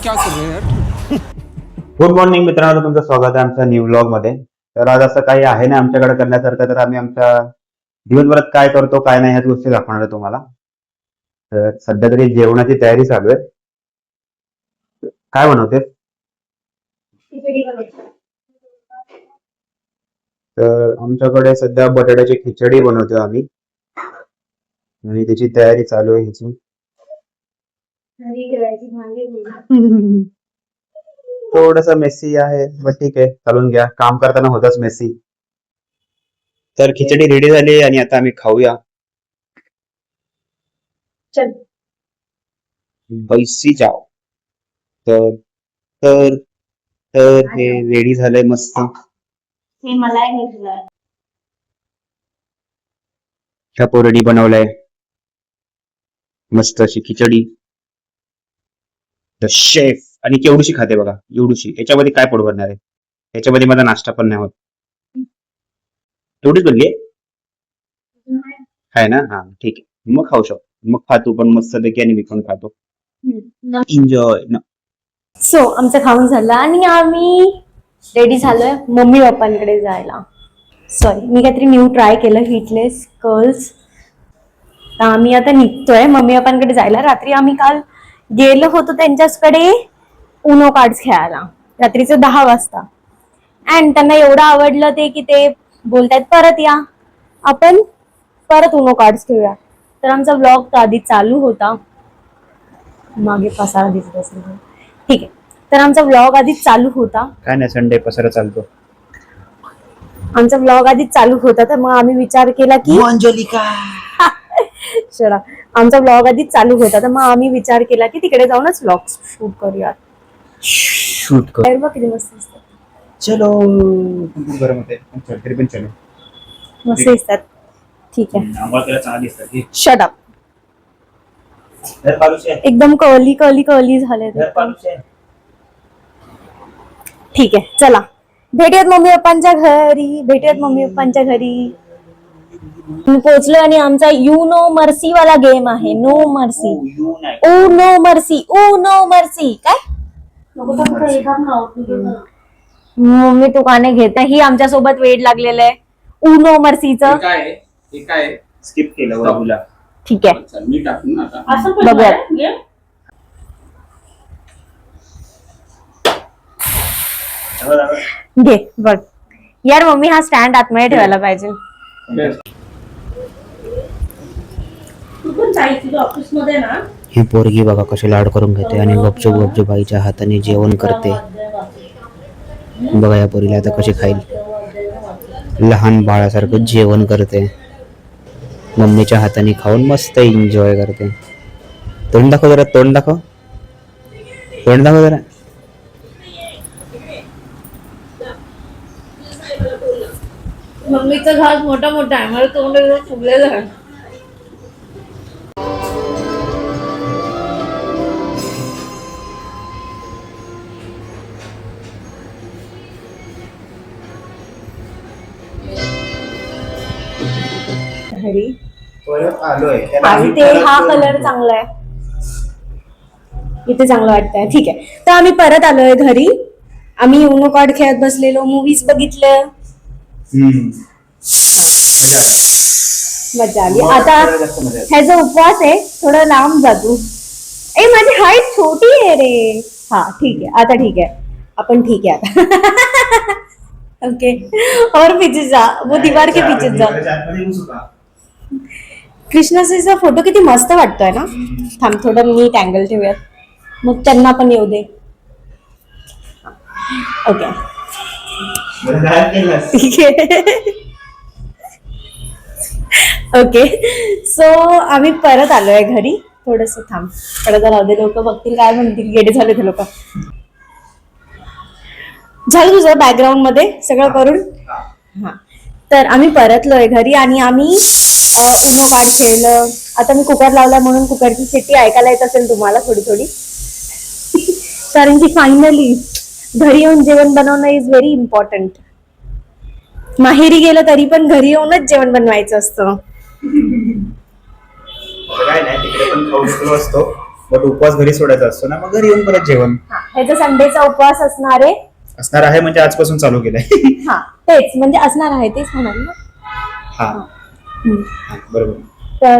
क्या कर रहे हैं यार? गुड मॉर्निंग मित्रांनो, तुमचं स्वागत आहे आमच्या न्यू व्लॉग मध्ये. तर आज असं काही आहे ना आमच्याकडे करण्यासारखं, तर आम्ही आमच्या दिवसभरात काय करतो काय नाही ह्याच गोष्टी दाखवणार आहे तुम्हाला. तर सध्या तरी जेवणाची तयारी चालू आहे. काय बनवते? तर आमच्याकडे सध्या बटाट्याची खिचडी बनवतोय आम्ही आणि त्याची तयारी चालू आहे ह्याची. थोडस मेसी आहे, पण ठीक आहे, चालून घ्या. काम करताना होतच मेसी. तर खिचडी रेडी झाली आणि आता आम्ही खाऊया. चल बैसी जाओ. तर तर तर हे रेडी झालंय मस्त. हे मला घेतलं. ह्या पोरडी बनवलंय मस्त अशी खिचडी. The chef. आणि केवढीशी खाते बघा, एवढीशी. याच्यामध्ये काय पोट भरणार आहे? याच्यामध्ये माझा नाश्ता पण नाही होत. एवढीच बनली आहे ना? हा ठीक आहे, मग खाऊ शकतो. मग खा तू पण मस्त पैकी आणि मी पण खातो. एन्जॉय. सो आमचं खाऊन झालं आणि आम्ही रेडी झालोय मम्मी पप्पांकडे जायला. सॉरी, मी काहीतरी न्यू ट्राय केलं, हिटलेस कर्ल्स. तर आम्ही आता निघतोय मम्मी पप्पांकडे जायला. रात्री आम्ही काल गेलो होतो त्यांच्याकडे उनो कार्ड्स खेळायला, रात्रीचं 10 वाजता. अँड त्यांना एवढं आवडलं ते की ते बोलतायत परत या, आपण परत उनो कार्ड्स खेळूया. तर आमचा व्लॉग तर आधी चालू होता, मागे पसारा दिसत असेल, ठीक आहे. तर आमचा व्लॉग आधीच चालू होता. काय नाही, संडे पसारा चालतो. आमचा व्लॉग आधीच चालू होता, तर मग आम्ही विचार केला की अंजलिका चला, आमचा व्लॉग आधीच चालू होता, तर मग आम्ही विचार केला की तिकडे जाऊनच व्लॉग शूट करूयात. शूट कर. बाहेर बघ किती मस्त दिसतात. चलो. गरम होते तरी पण चलो. मस्त दिसतात. ठीक आहे, आम्हाला त्याला चांगली दिसतात. Shut up. घर पालूचे. एकदम कर्ली कर्ली कर्ली झाले. घर पालूचे. ठीक आहे, चला भेटूयात मम्मी पप्पांच्या घरी. मी पोहोचलो आणि आमचा यू नो मर्सी वाला गेम आहे. No mercy, oh no mercy, oh no mercy. काय मम्मी तू काने घेत, ही आमच्या सोबत वेळ लागलेलं आहे उनो मर्सीचं. काय स्किप केलं बाबूला. ठीक आहे, मी टाकून आता बघूया. घे बघ यार, मम्मी हा स्टँड आतमध्ये ठेवायला पाहिजे. ही पोरगी बघा कशी लाड करून घेते आणि गपचूप गपचूप आईच्या हाताने जेवण करते. बघा या पोरीला आता कशी खाईल. लहान बाळासारखं जेवण करते, मम्मीच्या हाताने खाऊन मस्त एन्जॉय करते. तोंड दाखव जरा, तोंड दाखव, तोंड दाखव जरा. मम्मीचा घास मोठा मोठा आहे, मला तोंड फुगलेलं आहे. आणि ते हा कलर चांगला आहे, इथे चांगलं वाटतंय. ठीक आहे, तर आम्ही परत आलोय घरी. आम्ही उनो कार्ड खेळत बसलेलो, मूवीज बघितलं, मजा आली. आता ह्याचा उपवास आहे, थोडं लांब जातो. ए माझी हाईट छोटी आहे रे. हा ठीक आहे, आता ठीक आहे, आपण ठीक आहे आता. ओके, और पीछे जा, वो दीवार के पीछे जा. कृष्णाचा फोटो किती मस्त वाटतोय ना. थांब थोडं नीट अँगल ठेवूयात, मग त्यांना पण येऊ दे. ओके ठीक आहे. ओके, सो आम्ही परत आलोय घरी. थोडस थांब, परत राहू दे, लोक बघतील काय म्हणतील, गेडे झाले ते लोक. झालं तुझं बॅकग्राऊंड मध्ये सगळं करून? हा, तर आम्ही परतलोय घरी आणि आम्ही उनो कार्ड खेळलं. आता मी कुकर लावला म्हणून कुकरची शिट्टी ऐकायला येत असेल तुम्हाला थोडी थोडी, कारण की फायनली घरी येऊन जेवण बनवणं इज व्हेरी इम्पॉर्टंट. माहेरी गेलं तरी पण घरी येऊनच जेवण बनवायचं असतं. काय नाही, तिकडे पण खाऊ शकलो असतो, बट उपवास घरी सोडायचा असतो ना, मग घरी येऊन परत जेवण ह्याचा संडेचा उपवास असणार आहे, म्हणजे आजपासून चालू केलाय. हा तेच म्हणजे असणार आहे तेच म्हणाल ना. हा बरोबर. तर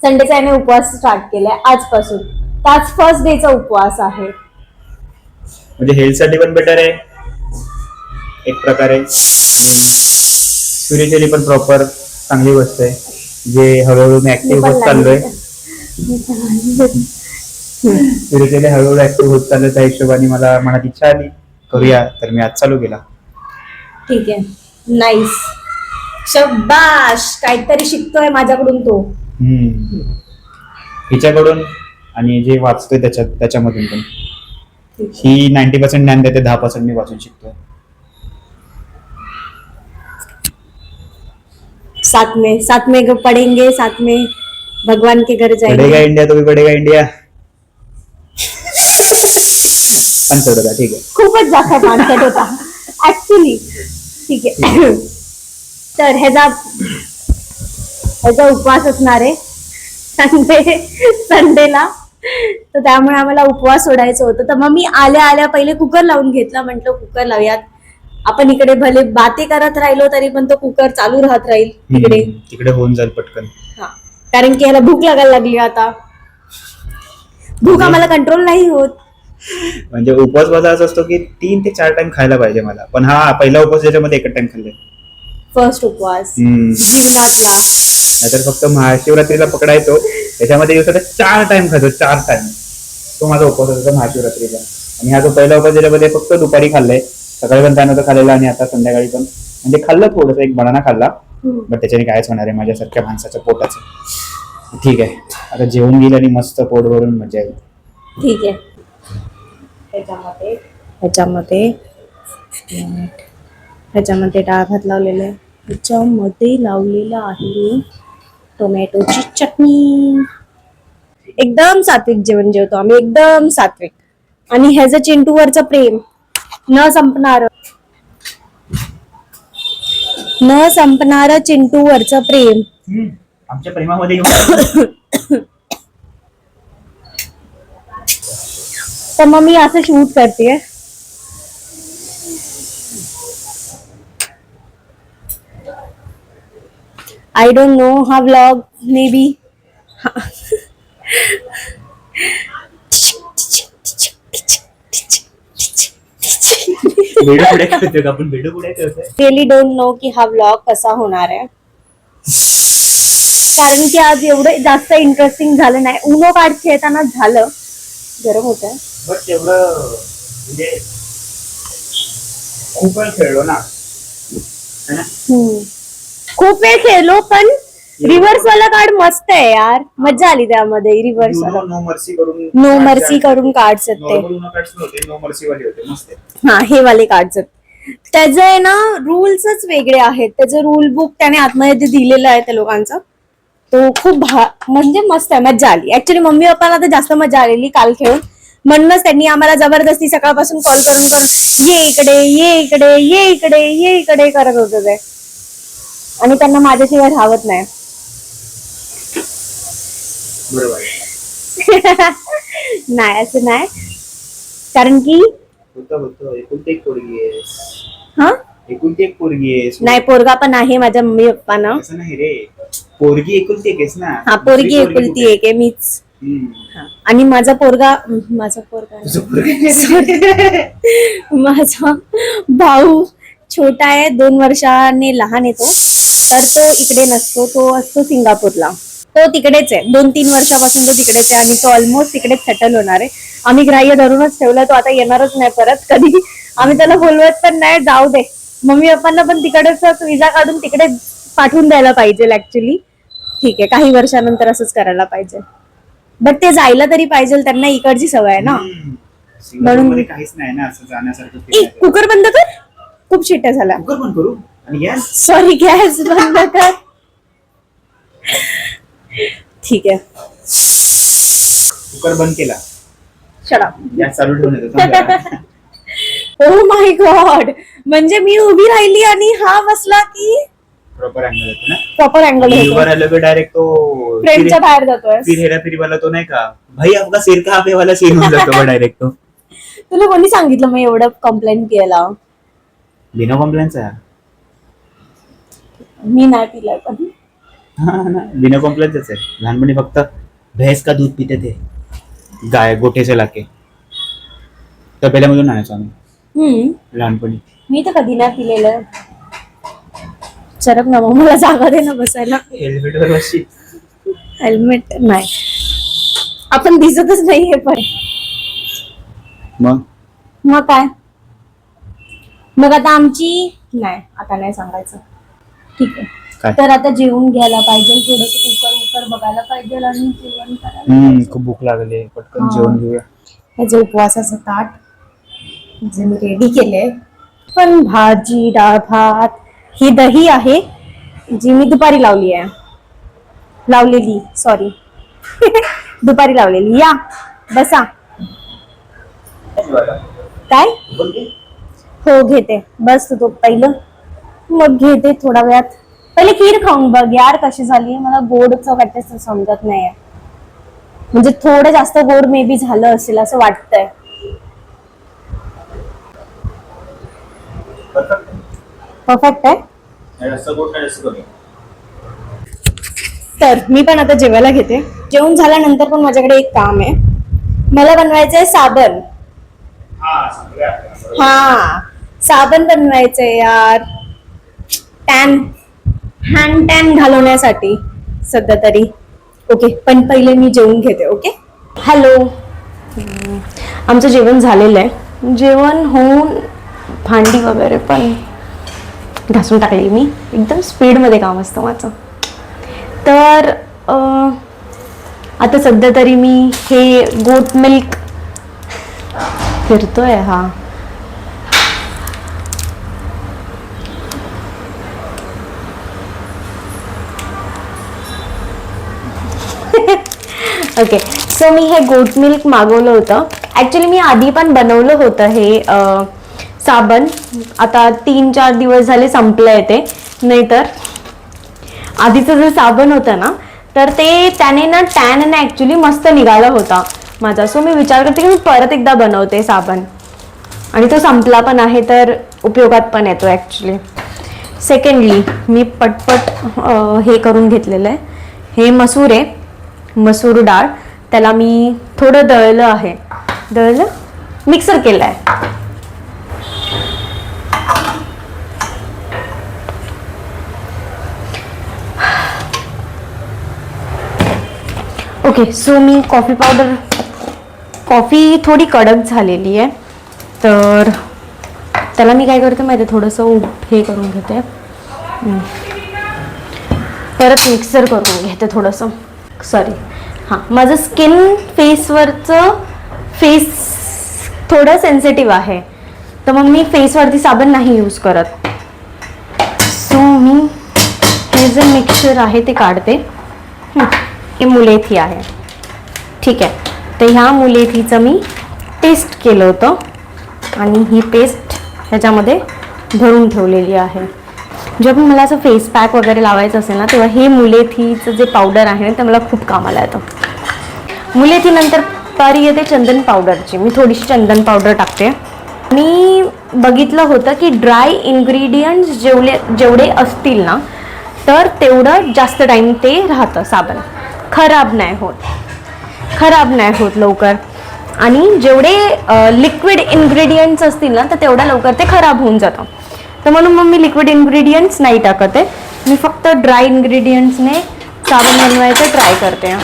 संडेचा याने उपवास स्टार्ट केलाय आजपासून. त्याच फर्स्ट डेचा उपवास आहे. म्हणजे हेल्थ साठी पण बेटर आहे एक प्रकारे, स्पिरिच्युअली पण प्रॉपर चांगली गोष्ट आहे. जे हळूहळू मी ऍक्टिव्ह होत चाललोय, स्पिरिच्युअली हळूहळू ऍक्टिव्ह होत चाललोय, त्या हिशोबाने मला मनात इच्छा आली करूया, तर मी आज चालू केला. ठीक आहे, नाईस, शब्बाश, काहीतरी शिकतोय माझ्याकडून तो. हिच्याकडून आणि जे वाचतोय त्याच्यामधून पण. ही 90% ज्ञान देते, 10% मी वाचून शिकतोय. साथ में पढ़ेंगे, साथ में भगवान के घर जाएंगे. पढ़ेगा इंडिया तो भी पढ़ेगा इंडिया. पण सोडा, ठीक आहे. खूपच जास्त मानसट होता ऍक्च्युली. ठीक आहे, तर ह्याचा उपवास असणार आहे संडेला, तर त्यामुळे आम्हाला उपवास सोडायचं होतं. तर मग मी आल्या पहिले कुकर लावून घेतला. म्हटलं कुकर लावूयात, आपण इकडे भले बाते करत राहिलो तरी पण तो कुकर चालू राहत राहील, तिकडे होऊन जाईल पटकन. कारण की ह्याला भूक लागायला लागली. आता भूक आम्हाला कंट्रोल नाही होत. म्हणजे उपवास माझा असा असतो की 3 ते 4 टाइम खायला पाहिजे मला, पण हा पहिला उपवास ज्याच्यामध्ये 1 टाइम खाल्ले. फर्स्ट उपवास जीवनातला. नाहीतर फक्त महाशिवरात्रीला पकडायचो, त्याच्यामध्ये दिवसाला 4 टाइम खातो, 4 टाइम. तो माझा उपवास होता महाशिवरात्रीला. आणि हा जो पहिला उपवास ज्याच्यामध्ये फक्त दुपारी खाल्लाय, सकाळी पण त्यानंतर खाल्लेला आणि आता संध्याकाळी पण म्हणजे खाल्लं थोडंसं, एक बनाना खाल्ला, बट त्याच्याने कायच होणार आहे माझ्यासारख्या माणसाच्या पोटाचं. ठीक आहे, आता जेवून गेलं आणि मस्त पोट भरून मजा येईल. ठीक आहे. ह्याच्यामध्ये डाळ भात लावलेला आहे. ह्याच्यामध्ये लावलेला आहे टोमॅटोची चटणी. एकदम सात्विक जेवण जेवतो आम्ही, एकदम सात्विक. आणि ह्याचं चिंटूवरचं प्रेम न संपणार चिंटूवरचं प्रेम. आमच्या प्रेमामध्ये तर मग मी असं शूट करते. आय डोंट नो, हा vlog may be really don't know की हा व्लॉग कसा होणार आहे, कारण की आज एवढं जास्त इंटरेस्टिंग झालं नाही. उनो कार्ड खेळताना झालं, गरम होत आहे, बट तेवढं म्हणजे खूप वेळ खेळलो ना. खूप वेळ खेळलो, पण रिव्हर्स वाला कार्ड मस्त आहे यार, मजा आली त्यामध्ये. रिव्हर्स वाला नो मर्सी करून कार्ड्स आहेत ते. हा, हे वाले कार्ड्स आहेत. त्याचे आहे ना रूल्सच वेगळे आहेत. त्याचं रूल बुक त्याने आतमध्ये दिलेलं आहे त्या लोकांचं. तो खूप म्हणजे मस्त आहे, मजा आली. ऍक्च्युली मम्मी पप्पाला तर जास्त मजा आलेली काल खेळून. म्हणूनच त्यांनी आम्हाला जबरदस्ती सकाळपासून कॉल करून ये इकडे, ये इकडे, ये इकडे, ये इकडे करत होते ते. आणि त्यांना माझ्याशिवाय राहत नाही. नाही असं नाही, कारण की एकुलती एक पोरगी आहे. नाही, पोरगा पण आहे माझ्या मम्मी पप्पांना. नाही रे, पोरगी एकुलती एक आहेस ना. हा, पोरगी एकुलती एक आहे मीच. आणि माझा पोरगा माझा भाऊ छोटा आहे, 2 वर्षाने लहान आहे तो. तर तो इकडे नसतो, तो असतो सिंगापूरला. तो तिकडेच आहे, 2-3 वर्षापासून तो तिकडेच आहे आणि तो ऑलमोस्ट तिकडेच सेटल होणार आहे. आम्ही ग्राह्य धरूनच ठेवला, तो आता येणारच नाही परत कधी. आम्ही त्याला बोलवत पण नाही, जाऊ दे. मम्मी पप्पांना पण तिकडेच विजा काढून तिकडे पाठवून द्यायला पाहिजे ऍक्च्युली. ठीक आहे, काही वर्षानंतर असंच करायला पाहिजे. बट ते जायला तरी पाहिजे, त्यांना इकडची सवय आहे ना. म्हणून काहीच नाही ना असं जाण्यासारखं. कुकर बंद कर, खूप शिट्ट्या झाल्या. कुकर बंद करू आणि गॅस, सॉरी, गॅस बंद कर. ठीक आहे, कुकर बंद केला, शट अप. गॅस चालू ठेवून. ओ माय गॉड, म्हणजे मी उभी राहिली आणि हा बसला की प्रॉपर अँगल येतो ना, प्रॉपर अँगल ऊपर आलो की डायरेक्ट तो फ्रेमच्या बाहेर जातोय. फिर हेराफेरी वाला तो नाही का, भाई आपका सिर कहाँ पे वाला सीन होऊन जातो डायरेक्ट तो. तुला कोणी सांगितलं मग एवढं कंप्लेंट केला? बिना कॉम्प्लेनचा आहे. मी नाही पिलाय पण. हा ना, बिना कॉम्प्लेनच आहे. लहानपणी फक्त भैंस का दूध पिते थे, गाय गोठे से लाके, तपेल्यामधून आणायचो आम्ही लहानपणी. मी तर कधी नाही पिलेलं. सरक ना मग, मला जागा दे ना बसायला. हेल्मेटवर बसशी. हेल्मेट नाही, आपण दिसतच नाहीये पण. मग काय, मग आता आमची नाही, आता नाही सांगायचं. ठीक आहे, काय? तर आता जेवून घ्यायला पाहिजे, थोडस कुकर बघायला पाहिजे आणि जेवण करायला. खूप भूक लागली, पटकन जेवण घेऊया. हे जे उपवासाचं ताट जे मी रेडी केलंय, पण भाजी, डाळ भात, ही दही आहे जी मी दुपारी लावलेली सॉरी दुपारी लावलेली. या बसा. काय? हो घेते, बस तू पहिलं, मग घेते थोड्या वेळात. पहिले खीर खाऊन बघ यार कशी झाली. मला गोडचं वाटतं समजत नाहीये, म्हणजे थोडं जास्त गोड मे बी झालं असेल असं वाटतंय. परफेक्ट आहे. तर मी पण आता जेवायला घेते. जेवण झाल्यानंतर पण माझ्याकडे एक काम आहे, मला बनवायचंय साबण. हा साबण बनवायचंय यार, हँड टॅन घालवण्यासाठी सध्या तरी. ओके, पण पहिले मी जेवून घेते. Okay, hello. आमचं जेवण झालेलं आहे. जेवण होऊन भांडी वगैरे पण घासून टाकली मी. एकदम स्पीडमध्ये काम असतं माझं. तर आता सध्या तरी मी हे गोट मिल्क फिरतोय. हा ओके, सो मी हे गोट मिल्क मागवलं होतं. ॲक्च्युली मी आधी पण बनवलं होतं हे साबण. आता 3-4 दिवस झाले संपलं आहे ते. नाहीतर आधीचं जे साबण होतं ना, तर ते त्याने ना टॅन ॲक्च्युली मस्त निघाला होता माझा. सो मी विचार करते की मी परत एकदा बनवते साबण, आणि तो संपला पण आहे तर उपयोगात पण येतो ॲक्च्युली. सेकंडली मी पटपट हे करून घेतलेलं आहे. हे मसूर आहे, मसूर डाळ. त्याला मी थोडं दळलं आहे, मिक्सर केलं आहे. ओके, सो मी कॉफी थोडी कडक झालेली आहे, तर त्याला मी काय करते माहिती आहे, थोडंसं हे करून घेते, परत मिक्सर करून घेते थोडंसं. सॉरी, हां, माझं फेस थोडं सेन्सिटिव्ह आहे, तर मग मी फेसवरती साबण नाही यूज करत. सो मी हे जे मिक्सचर आहे ते काढते. हे मुलेथी आहे, ठीक आहे. तर ह्या मुलेथीचं मी पेस्ट केलं होतं, आणि ही पेस्ट ह्याच्यामध्ये भरून ठेवलेली आहे. जेव्हा मला असं फेस पॅक वगैरे लावायचं असेल ना, तेव्हा हे मुलेथीचं जे पावडर आहे ना, ते मला खूप कामाला येतं. मुलेथीनंतर पारी येते चंदन पावडरची. मी थोडीशी चंदन पावडर टाकते. मी बघितलं होतं की ड्राय इन्ग्रेडियंट्स जेवढे असतील ना, तर तेवढं जास्त टाईम ते राहतं साबण. खराब नाही होत लवकर. आणि जेवढे लिक्विड इन्ग्रेडियंट्स असतील ना, तर तेवढ्या लवकर ते खराब होऊन जातं. तर म्हणून मग मी लिक्विड इन्ग्रेडियंट्स नाही टाकत आहे. मी फक्त ड्राय इन्ग्रेडियंट्सने साबण बनवायचं ट्राय करते,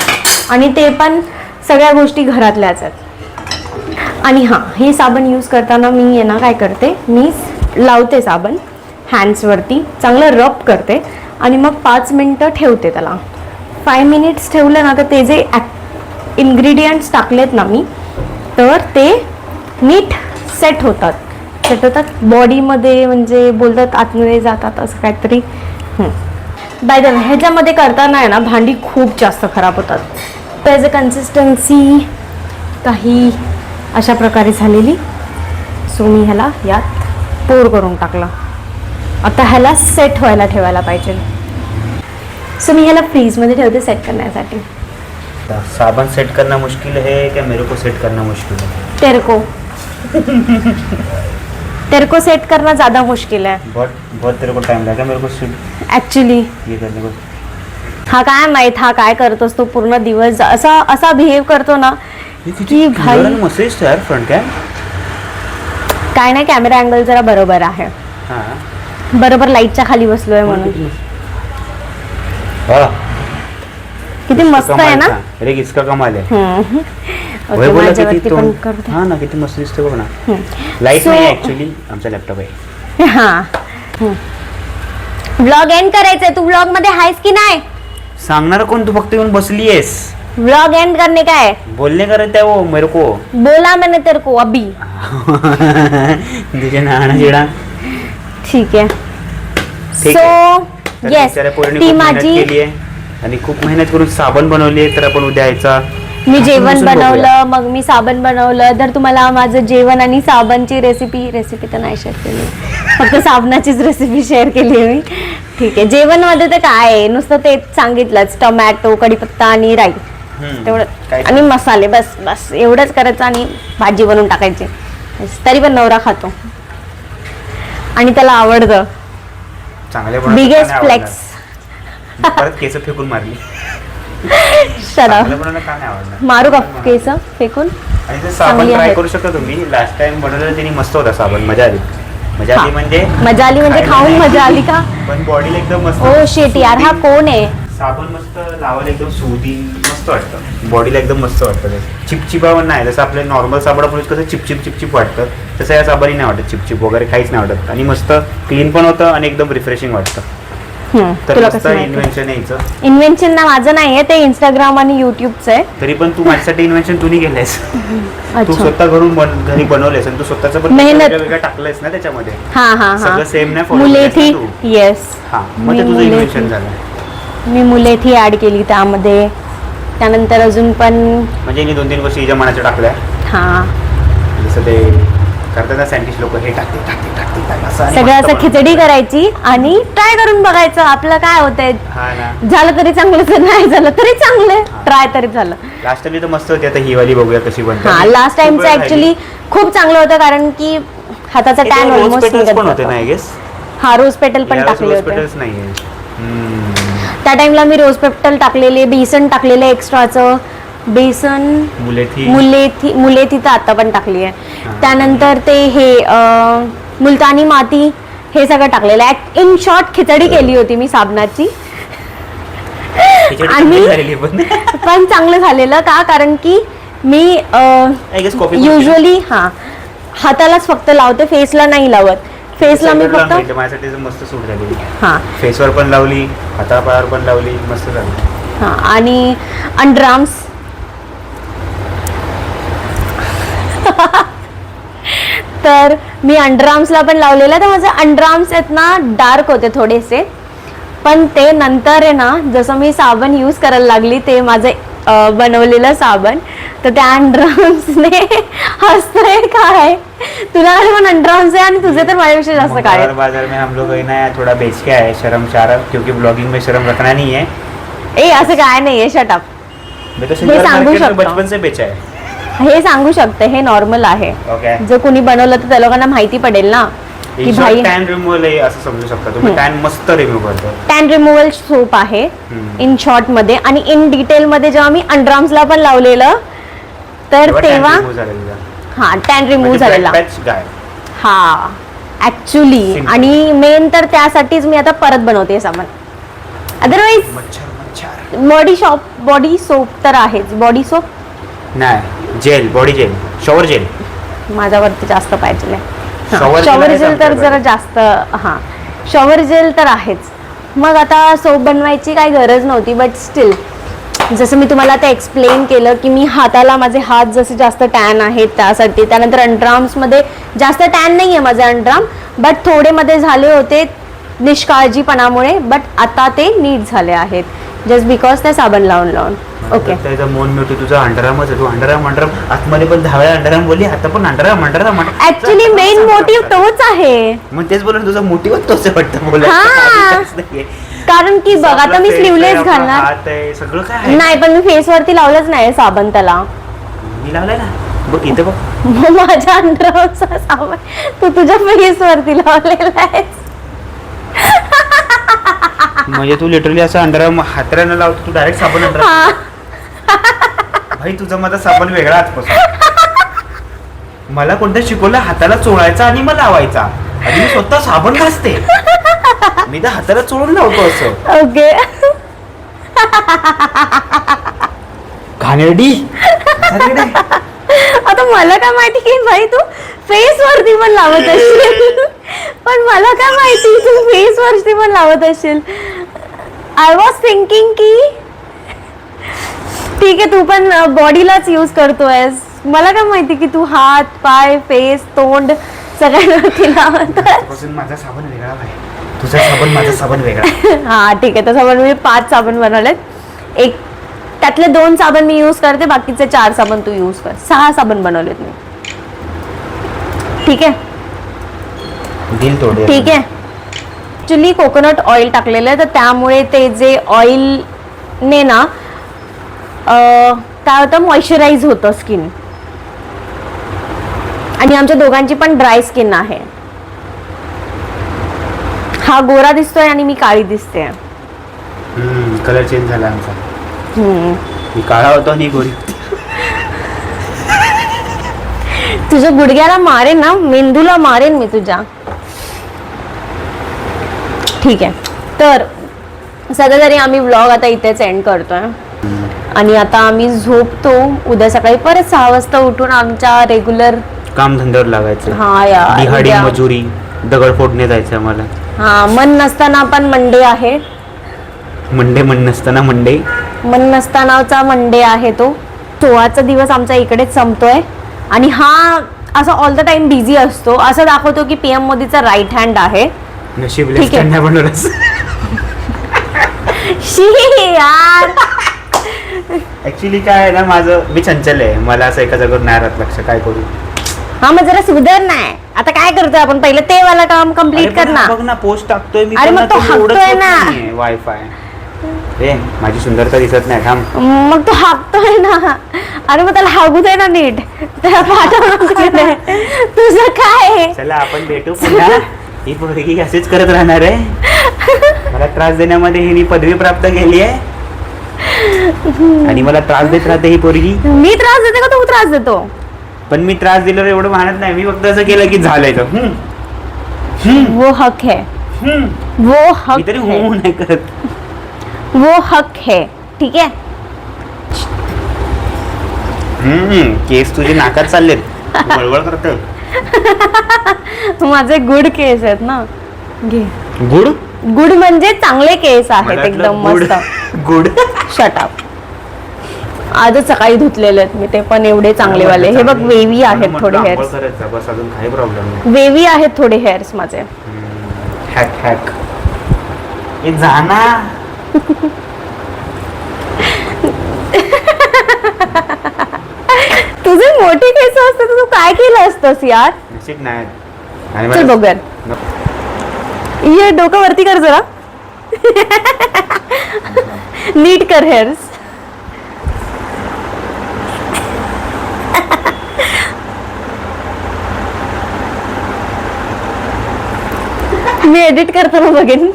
आणि ते पण सगळ्या गोष्टी घरातल्याच आहेत. आणि हां, हे साबण यूज करताना मी आहे ना काय करते, मी लावते साबण हँड्सवरती, चांगलं रब करते, आणि मग 5 मिनटं ठेवते त्याला. 5 मिनिट्स ठेवलं ना, तर ते जे इन्ग्रेडियंट्स टाकलेत ना मी, तर ते नीट सेट होतात बॉडीमध्ये, म्हणजे बोलतात आतमध्ये जातात असं काहीतरी. बाय द वे, ह्याच्यामध्ये करताना आहे ना भांडी खूप जास्त खराब होतात. त्याचं कन्सिस्टन्सी काही अशा प्रकारे झालेली. सो मी ह्याला यात पोर करून टाकला. आता ह्याला सेट व्हायला ठेवायला पाहिजे. सो मी ह्याला फ्रीजमध्ये ठेवते सेट करण्यासाठी. साबन सेट करना मुश्किल है क्या मेरे को सेट करना मुश्किल है? तेरे को सेट करना ज़्यादा मुश्किल है. बहुत तेरे को टाइम लगा मेरे को सेट ॲक्च्युली. ये करने को. हा काय माहीत हा काय करतोस तो पूर्ण दिवस असा बिहेव करतो ना की भाई. मस्त यार फ्रंट कॅम. काय नाही, कॅमेरा अँगल जरा बरोबर आहे. हां बरोबर लाईटच्या खाली बसलोय म्हणून. किती मस्त आहे ना. अरे किसका कमाल आहे. ओके, माझ्यावरती पण करते. हां ना, किती मस्त दिसतो बघ ना. लाईट नाही ऍक्च्युली, आमचा लॅपटॉप आहे. हां व्लॉग एंड करायचंय. तू व्लॉग मध्ये आहेस की नाही? सांगणार कोण? तू फक्त येऊन बसली आहेस. व्लॉग एंड करने का है. बोलने का रहता है वो मेरे को. बोला मैंने तेरे को अभी. तुझे नाना जेडा. ठीक आहे. ठीक सो येस, ती माझी. आणि खूप मेहनत करून साबण बनवली. तर आपण उद्या यायचा. मी जेवण बनवलं, मग मी साबण बनवलं. तर तुम्हाला माझं जेवण आणि साबणची रेसिपी तर नाही शेअर केली, फक्त साबणाचीच रेसिपी शेअर केली मी. ठीक आहे. जेवणमध्ये तर काय आहे, नुसतं तेच सांगितलंच. टोमॅटो, कढीपत्ता आणि राई तेवढं आणि मसाले, बस बस एवढंच करायचं आणि भाजी बनवून टाकायची. तरी पण नवरा खातो आणि त्याला आवडतं. Biggest flex. परत केस फेकून मारली. मारू का केस फेकून? आणि ते साबण ट्राय करू शकता तुम्ही. लास्ट टाइम बनवलेलं त्यांनी मस्त होता साबण. मजा आली म्हणजे खाऊन मजा आली का? पण बॉडीला एकदम मस्त. ओ शेट यार, हा कोण आहे? साबण मस्त लावायला एकदम सूदिंग मस्त वाटतं. बॉडीला एकदम मस्त वाटतं. चिपचिपावं नाही. जसं आपल्या नॉर्मल साबण आपण कसं चिपचिप वाटतं, तसं या साबणही नाही वाटत. चिपचिप वगैरे काहीच नाही वाटत. आणि मस्त क्लीन पण होतं आणि एकदम रिफ्रेशिंग वाटतं. तर मस्त इन्व्हेन्शन यायचं. इन्व्हेन्शन ना माझं नाहीये, ते इंस्टाग्राम आणि युट्यूबचं आहे. तरी पण तू माझ्यासाठी इन्व्हेन्शन तू केलंयस. तू स्वतः घरी बनवलेस आणि तू स्वतःच पण वेगळं टाकलंयस ना त्याच्यामध्ये. सगळं सेम नाही. मुलेथी. येस. मग ते तुझं इन्व्हेन्शन झालं. मी मुलेथी ऍड केली त्यामध्ये. त्यानंतर अजून पण म्हणजे मी 2-3 गोष्टी हिच्या मनाच्या टाकल्या. जसं ते करतात ना सायंटिस्ट लोक, हे टाकते सगळं असं खिचडी करायची आणि ट्राय करून बघायचं आपलं काय होतंय. झालं तरी चांगलं, नाही झालं तरी चांगलं, ट्राय तरी झालं. लास्ट टाइम तर मस्त होती. आता ही वाली बघूया कशी बनते. लास्ट टाइमचं ऍक्च्युली खूप चांगलं होतं, कारण की हाताचा टॅन ऑलमोस्ट होते ना. आय गेस रोज पेटल पण टाकले होते. त्या टाइमला मी रोज पेटल टाकलेले, बेसन टाकलेले एक्स्ट्राचं. बेसन, मुलेथी तर आता पण टाकली आहे. त्यानंतर ते हे मुलतानी माती, हे सगळं टाकलेलं आहे. इन शॉर्ट खिचडी केली होती मी साबणाची. आणि पण चांगलं झालेलं का, कारण की मी युजली हातालाच फक्त लावते, फेसला नाही लावत. फेसला मी फक्त माझ्यासाठी मस्त सूट झाली. फेसवर पण लावली, हातापायावर पण लावली, मस्त झाली. आणि अंडरआर्म्स तर मी अंडरआर्म्सला पण लावलेलं. तर माझे अंडरआर्म्स आहेत ना डार्क होते थोडेसे, पण ते नंतर आहे ना जसं मी साबण यूज करायला लागली, ते माझं बनवलेलं साबण, तर त्या अंडरआर्म्सने हसतोय काय, तुला पण अंडरआर्म्स आहे आणि तुझे तर माझ्यापेक्षा जास्त काय. बाजार में हम लोग ना थोड़ा बेच के आए शर्म क्योंकि ब्लॉगिंग में शर्म रखना नहीं है. असं काय नाहीये, शटअप. हे सांगू शकतो, बचपन से बेचा है. हे सांगू शकते, हे नॉर्मल आहे. जर कोणी बनवलं तर त्या लोकांना माहिती पडेल ना की भाई. टॅन रिमूव्हल आहे असं समजू शकता तुम्ही. टॅन मस्त रिमूव्ह करतो. टॅन रिमूव्हल सोप आहे इन शॉर्ट मध्ये. आणि इन डिटेल मध्ये जेव्हा मी अंडरआर्म्सला पण लावलेलं, तर तेव्हा टॅन रिमूव्ह झालेला. ऍक्च्युली. आणि मेन तर त्यासाठीच मी आता परत बनवते साबण. अदरवाईज बॉडी सोप तर आहेच. बॉडी सोप नाही, gel, body gel, shower gel माझ्यावरती जास्त पाहिजे. शॉवर जेल तर जरा जास्त. शॉवर जेल तर आहेच. मग आता सोप बनवायची काही गरज नव्हती, बट स्टील जसं मी तुम्हाला आता एक्सप्लेन केलं की मी हाताला, माझे हात जसे जास्त टॅन आहेत त्यासाठी. त्यानंतर अंडरआर्म्समध्ये जास्त टॅन नाही आहे माझे अंडरआर्म, बट थोडे मध्ये झाले होते निष्काळजीपणामुळे, बट आता ते नीट झाले आहेत जस्ट बिकॉज ते साबण लावून. ओके. त्याचा मौन मिळतो तुझा अंडरआर्मच आहे. तू अंडरआर्म आतमध्ये पण 10 वेळा अंडरआर्म बोलली, आता पण अंडरआर्म. ऍक्च्युली मेन मोटिव्ह तोच आहे. मग तेच बोलून तुझा मोटिव्ह तोच आहे वाटतं बोलायचं. हा. कारण की बघ आता मी स्लीवलेस घालणार हात आहे सगळं काय आहे. नाही, पण मी फेस वरती लावलंच नाही साबण त्याला. मी लावलाय ना बघ इथे बघ. माझ्या अंडरचा साबण तू तुझ्या फेस वरती लावलेला आहेस. म्हणजे तू लिटरली असं अंडरआर्म हातऱ्यानं लावतो, तू डायरेक्ट साबण अंडरआर्म. भाई तुझा माझा साबण वेगळा आजपासून. मला कोणतं शिकवलं हाताला चोळायचा आणि मग लावायचा, आणि मी स्वतः साबण घासते. मी तर हाताला चोळून लावतो असं. ओके. घाणेरडी. आता मला काय माहिती की भाई तू फेस वरती पण लावत असशील, पण मला काय माहिती तू फेस वरती पण लावत असशील. आय वॉज थिंकिंग की ठीक आहे तू पण बॉडीलाच यूज करतोयस, मला काय माहिती की तू हात पाय फेस तोंड सगळ्यांवरती लावत. माझा साबण वेगळा आहे, तुझा साबण माझा साबण वेगळा. हा ठीक आहे, तसं पण मी 5 साबण बनवलेत. एक त्यातले 2 साबण मी यूज करते, बाकीचे 4 साबण तू यूज कर. 6 साबण बनवलेत मी. ठीक आहे दिल तोडे. ठीक आहे. ॲक्च्युली कोकोनट ऑइल टाकलेलं आहे, तर त्यामुळे ते जे ऑइल ने ना काय होतं मॉइश्चराईज होतं स्किन. आणि आमच्या दोघांची पण ड्राय स्किन आहे. हा गोरा दिसतोय आणि मी काळी दिसते. कलर चेंज झाला आमचा. मी काळा होतो आणि गोरी होती. तुझ्या गुडघ्याला मारेन ना, मेंदूला मारेन मी तुझ्या. ठीक आहे, तर सध्या तरी आम्ही व्लॉग आता इथेच एंड करतोय. आणि आता आम्ही झोपतो. उद्या सकाळी परत 6 वाजता उठून आमच्या रेग्युलर काम धंद्यावर लागायचं. हा यार, दिहाडी उद्या- मजुरी दगड फोडणे जायचं आम्हाला. हा मन नसताना पण मंडे आहे. मंडे मन नसताना मंडे. मन नसतानाचा मंडे आहे तो. 16चा दिवस आमचा इकडेच संपतोय. आणि हा असा ऑल द टाइम बिझी असतो, असं दाखवतो की PM मोदीचा राईट हँड आहे. नशीब ठीक आहे. लेफ्ट बनवलंस. शी यार. ऍक्च्युली काय आहे ना, माझं मी चंचल आहे, मला असं एका जागेवर नाही राहत लक्ष. काय करू. हा मग जरा सुधार नाही. आता काय करतोय आपण, पहिलं ते वाला काम कम्प्लीट कर ना. बघ ना पोस्ट टाकतोय मी. अरे मग तो हाकतोय ना. वायफाय ए माझी सुंदरता दिसत नाही. थांब. मग तो हाकतोय ना. अरे मग त्याला हागू दे ना नीट. त्याला पाठवून तुझं काय. चला आपण भेटू पुन्हा. ही पोरगी असेच करत राहणार आहे. मला त्रास देण्यामध्ये हिने पदवी प्राप्त केली आहे, आणि मला त्रास देत राहते ही पोरगी. मी त्रास देते का तू त्रास देतो. पण मी त्रास दिल्यावर एवढं मानत नाही. मी फक्त असं केलं की झालंय तर वो हक है, वो हक मी तरी है, हो नाही करत. वो हक है. ठीक आहे. केस तुझे नाकात चाललेत, वळवळ करत. माझे गुड केस आहेत ना. घे. गुड. गुड म्हणजे चांगले केस आहेत मला वाटलं एकदम गुड. मस्त. गुड. Shut up. आजच सकाळी धुतलेले आहेत मी, ते पण एवढे चांगले वाले. हे बग वेवी आहेत थोडे हेअर्स. बस अजून काही प्रॉब्लेम नाही. वेवी आहेत थोडे हेअर्स माझे. Hack hack. हे जाना. तुझे मोठे केस असते तर तू काय केलं असतंस यार. नशीब नाही. आणि चल मला- बघूया. ये डोकं वरती कर जरा. नीट कर हेअर्स. मी एडिट करताना बघेन.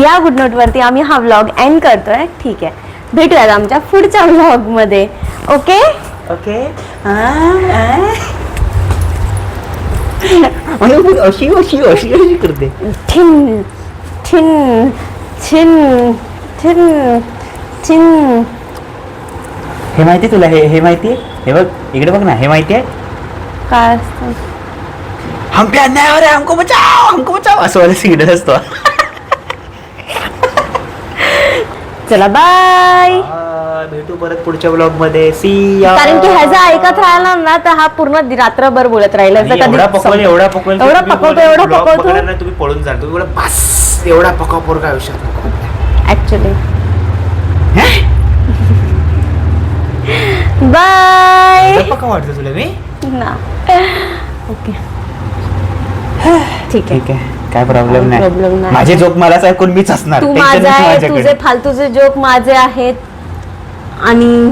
या गुड नोट वरती आम्ही हा व्लॉग एंड करतोय. ठीक आहे, भेटूयात आमच्या पुढच्या व्लॉग मध्ये. Okay okay. अशी अशी अशी अशी करते. ठिन ठिन ठिन ठिन ठिन. हे माहिती तुला. हे माहितीये. हे बघ इकडे बघ ना. हे माहितीये. काय असतं. हम पे अन्याय हो रहा है, हमको बचाओ असं वाला सिग्नल असतो. चला बाय. भेटू परत पुढच्या ब्लॉग मध्ये. सी या. कारण की ह्याचा ऐकत राहिला ना तर हा पूर्ण रात्रभर बोलत राहिला. एवढा पकवल एवढा पकवतो तुम्ही पळून जाल. तुम्ही एवढा पकाव पोरगा आयुष्यात नको. ऍक्च्युली. बाय. का वाटतं तुला मी? ना ओके ठीक आहे. ठीक आहे, काय प्रॉब्लेम Problem नाही. नाही. माझे जोक मलाच ऐकून मीच असणार. तू Tension माझा नको आहे, माझ्याकडे. तुझे फालतूचे जोक माझे आहेत आणि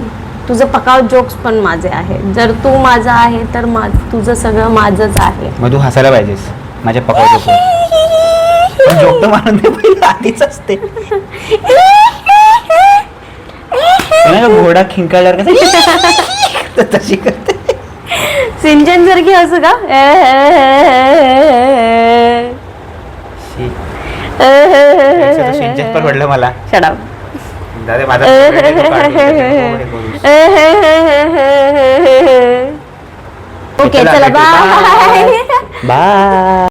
तुझं पकाव जोक्स पण माझे आहेत. जर तू माझा आहे तर तुझं सगळं माझंच आहे. मग तू हसायला पाहिजेस माझ्या पकाव जोक. जोक तर मारून दे पहिलं, आधीच असते. नाही का, घोडा खिंकाळल्यावर कसं तशी करते. सिंचन सारखी असं का? सिंचन पण पडलं मला. शट दादा माझा ओके चला बाय. बाय.